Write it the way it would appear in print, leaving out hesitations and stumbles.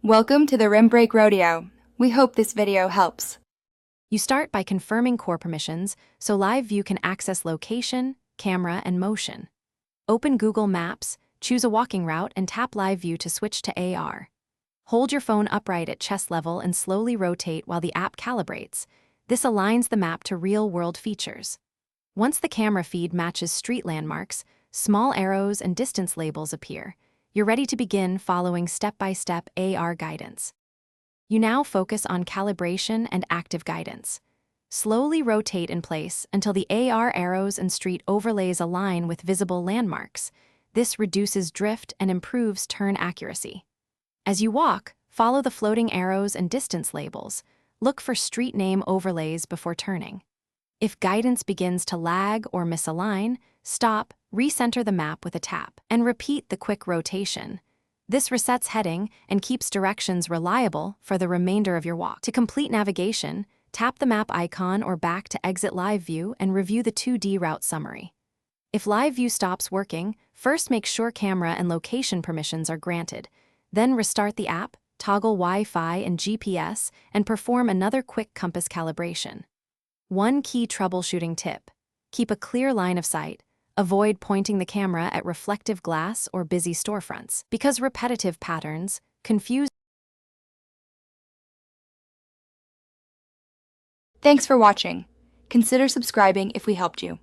Welcome to the Rim Break Rodeo. We hope this video helps. You start by confirming core permissions so Live View can access location, camera, and motion. Open Google Maps, choose a walking route, and tap Live View to switch to AR. Hold your phone upright at chest level and slowly rotate while the app calibrates. This aligns the map to real-world features. Once the camera feed matches street landmarks, small arrows and distance labels appear. You're ready to begin following step-by-step AR guidance. You now focus on calibration and active guidance. Slowly rotate in place until the AR arrows and street overlays align with visible landmarks. This reduces drift and improves turn accuracy. As you walk, follow the floating arrows and distance labels. Look for street name overlays before turning. If guidance begins to lag or misalign, stop, recenter the map with a tap, and repeat the quick rotation. This resets heading and keeps directions reliable for the remainder of your walk. To complete navigation, tap the map icon or back to exit Live View and review the 2D route summary. If Live View stops working, first make sure camera and location permissions are granted. Then restart the app, toggle Wi-Fi and GPS, and perform another quick compass calibration. One key troubleshooting tip: keep a clear line of sight. Avoid pointing the camera at reflective glass or busy storefronts, because repetitive patterns confuse. Thanks for watching. Consider subscribing if we helped you.